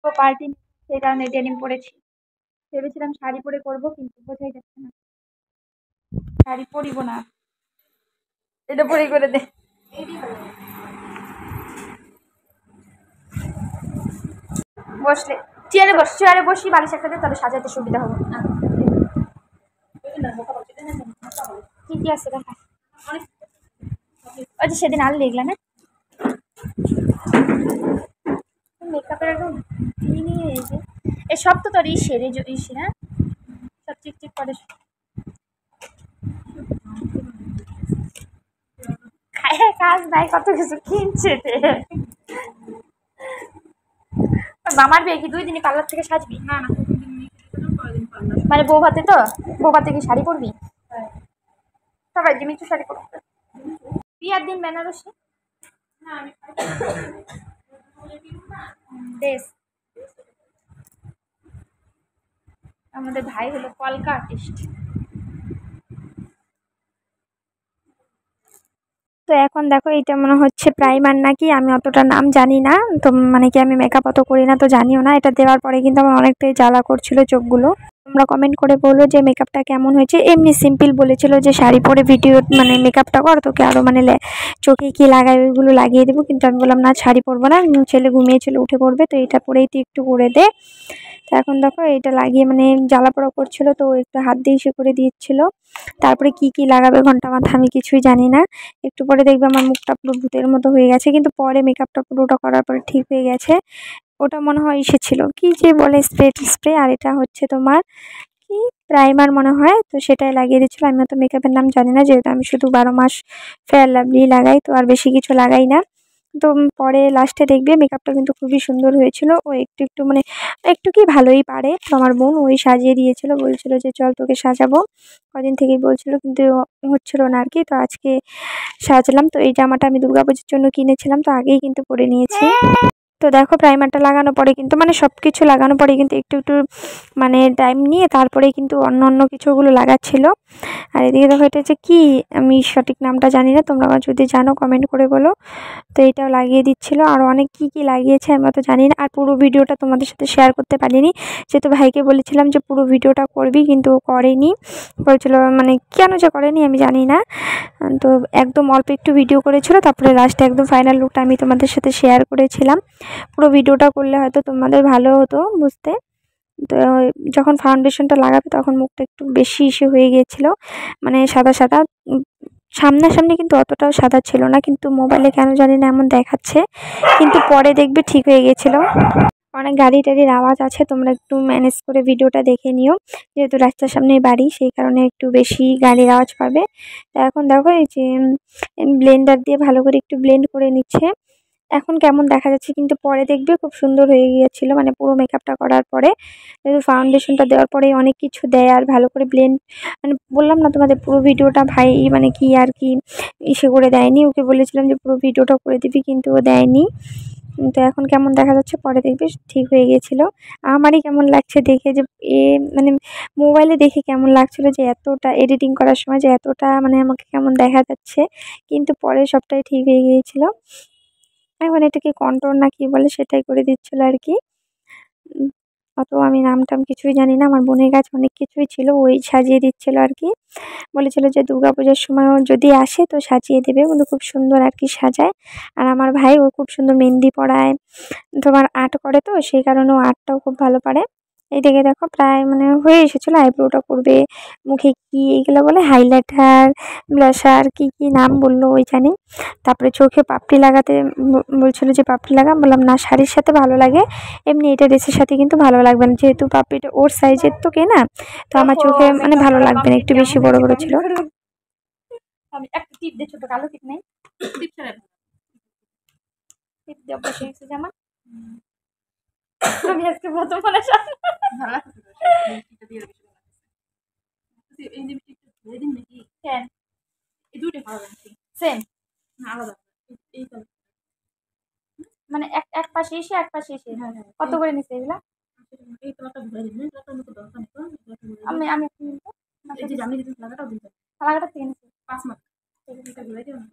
তো পার্টি সেই কারণে ডেনিম পরেছি। ভেবেছিলাম শাড়ি পরে করবো কিন্তু বোঝাই যাচ্ছে না, শাড়ি পরিব না, এটা পরেই করে দে। বসলে চেয়ারে বসি, বালিশ একটা দে, তবে সাজাতে সুবিধা হবে। কি কি আছে দেখা, ওই যে সেদিন আনলে এগুলা না মেকআপের একদম নিয়ে এই যে এই সব তো তোর ইসের এই যে ইসে না সব চিকচিক করে খায় কাজ নাই, কত কিছু কিনছে রে। মামার বিয়ে কি 2 দিনই পার্লার থেকে সাজবি? না না, মানে বউ ভাতে, তো বউ ভাতে কি শাড়ি পরবি? সবাই যে মিঠু শাড়ি পরবে বিয়ার দিন বেনারসি বেশ। আমাদের ভাই হলো কলকা আর্টিস্ট। তো এখন দেখো এটা মনে হচ্ছে প্রাইমার নাকি, আমি অতটা নাম জানি না তো, মানে কি আমি মেকআপ অত করি না তো জানিও না। এটা দেওয়ার পরে কিন্তু আমার অনেকটাই জ্বালা করছিল চোখগুলো। তোমরা কমেন্ট করে বলো যে মেকআপটা কেমন হয়েছে। এমনি সিম্পল বলেছিল যে শাড়ি পরে ভিডিও মানে মেকআপটা কর, তোকে আরো মানে চোখে কি লাগাই ওইগুলো লাগিয়ে দেবো, কিন্তু আমি বললাম না শাড়ি পরবো না, ছেলে ঘুমিয়েছিল উঠে পড়বে, তো এটা পরেই তুই একটু করে দে। তো এখন দেখো এটা লাগিয়ে মানে জ্বালা পোড়া করছিল, তো একটু হাত দিয়ে ইসে করে দিচ্ছিল। তারপরে কি কি লাগাবে ঘন্টা মাথা আমি কিছুই জানি না। একটু পরে দেখবে আমার মুখটা পুরো ভূতের মতো হয়ে গেছে, কিন্তু পরে মেকআপটা পুরোটা করার পরে ঠিক হয়ে গেছে। ওটা মনে হয় এসেছিল কি যে বলে স্প্রে স্প্রে, আর এটা হচ্ছে তোমার কি প্রাইমার মনে হয়, তো সেটাই লাগিয়ে দিচ্ছিল। আমি তো মেকআপের নাম জানি না, যেহেতু আমি শুধু 12 মাস ফেয়ার লাভলি লাগাই, তো আর বেশি কিছু লাগাই না। তো পরে লাস্টে দেখবে মেকআপটা কিন্তু খুবই সুন্দর হয়েছিল। ও একটু একটু মানে একটু কি ভালোই পারে, তো আমার বোন ওই সাজিয়ে দিয়েছিল, বলছিল যে চল তোকে সাজাবো, কদিন থেকেই বলছিল কিন্তু হচ্ছিল না আর কি। তো আজকে সাজলাম। তো এই জামাটা আমি দুর্গাপুজোর জন্য কিনেছিলাম, তো আগেই কিন্তু পরে নিয়েছি। তো দেখো প্রাইমারটা লাগানোর পরে কিন্তু মানে সব কিছু লাগানোর পরে কিন্তু একটু একটু মানে টাইম নিয়ে তারপরে কিন্তু অন্য অন্য কিছুগুলো লাগাচ্ছিল। আর এদিকে দেখো এটা হচ্ছে কি, আমি সঠিক নামটা জানি না, তোমরা যদি জানো কমেন্ট করে বলো। তো এটাও লাগিয়ে দিচ্ছিল, আর অনেক কি কি লাগিয়েছে আমরা তো জানি না। আর পুরো ভিডিওটা তোমাদের সাথে শেয়ার করতে পারিনি, যেহেতু ভাইকে বলেছিলাম যে পুরো ভিডিওটা করবি, কিন্তু ও করেনি। বলছিল মানে কেন যে করেনি আমি জানি না। তো একদম অল্প একটু ভিডিও করেছিল, তারপরে লাস্টে একদম ফাইনাল লুকটা আমি তোমাদের সাথে শেয়ার করেছিলাম। পুরো ভিডিওটা করলে হয়তো তোমাদের ভালো হতো বুঝতে। তো যখন ফাউন্ডেশনটা লাগাবে তখন মুখটা একটু বেশি ইস্যু হয়ে গিয়েছিল, মানে সাদা সাদা। সামনাসামনি কিন্তু অতটাও সাদা ছিল না, কিন্তু মোবাইলে কেন জানি না এমন দেখাচ্ছে, কিন্তু পরে দেখবে ঠিক হয়ে গেছিলো। অনেক গাড়ি টাড়ির আওয়াজ আছে, তোমরা একটু ম্যানেজ করে ভিডিওটা দেখে নিও, যেহেতু রাস্তার সামনে বাড়ি সেই কারণে একটু বেশি গাড়ির আওয়াজ পাবে। তো এখন দেখো এই যে ব্লেন্ডার দিয়ে ভালো করে একটু ব্লেন্ড করে নিচ্ছে। এখন কেমন দেখা যাচ্ছে, কিন্তু পরে দেখবে খুব সুন্দর হয়ে গিয়েছিল, মানে পুরো মেকআপটা করার পরে। ফাউন্ডেশনটা দেওয়ার পরে অনেক কিছু দেয় আর ভালো করে ব্লেন্ড, মানে বললাম না তোমাদের পুরো ভিডিওটা ভাই মানে কি আর কি ইসে করে দেয়নি, ওকে বলেছিলাম যে পুরো ভিডিওটা করে দিবি কিন্তু ও দেয়নি। তো এখন কেমন দেখা যাচ্ছে পরে দেখবে ঠিক হয়ে গিয়েছিল। আমারই কেমন লাগছে দেখে যে এ মানে মোবাইলে দেখে কেমন লাগছিল যে এতটা এডিটিং করার সময় যে এতটা মানে আমাকে কেমন দেখা যাচ্ছে, কিন্তু পরে সবটাই ঠিক হয়ে গিয়েছিল। এখন এটাকে কন্ট্রোল না কি বলে সেটাই করে দিচ্ছিল আর কি। উম, অত আমি নাম টাম কিছুই জানি না, আমার বোনের কাছে অনেক কিছুই ছিল, ওই সাজিয়ে দিচ্ছিল আর কি। বলেছিল যে দুর্গাপূজার সময়ও যদি আসে তো সাজিয়ে দেবে, কিন্তু খুব সুন্দর আর কি সাজায়। আর আমার ভাই ও খুব সুন্দর মেহেন্দি পড়ায়, তোমার আর্ট করে, তো সেই কারণে ও আর্টটাও খুব ভালো পারে। এইদিকে দেখো প্রায় মানে হয়ে এসেছিলো, আইব্রোটা করবে, মুখে কি এগুলো বলে হাইলাইটার ব্লাশার কি কি নাম বললো ওই জানি। তারপরে চোখে পাপড়ি লাগাতে বলছিল যে পাপড়ি লাগা, বললাম না শাড়ির সাথে ভালো লাগে, এমনি এটা ড্রেসের সাথে কিন্তু ভালো লাগবে না, যেহেতু পাপড়িটা ওর সাইজের তো কেনা, তো আমার চোখে মানে ভালো লাগবে না, একটু বেশি বড় বড় ছিল। আমি একটা টিপ দে, ছোট কালো টিপ নেই, টিপ ছাড়া টিপ দিয়ে অভ্যাস হয়ে গেছে জামা। আমি আজকে প্রথম মানে কেন এই দুটো ভালো সেম না আলাদা, এই মানে এক এক পাশে এসে এক পাশে এসে কত করে নিছে এগুলা? এই তোমারটা ঘুরে দিন, তোমারটা মতো দরকার নেই, আমি এই যে জানি দিতে লাগাটাও দিতে লাগাটা থেকে নিছে 5 মাস, এটা ঘুরে দিও না।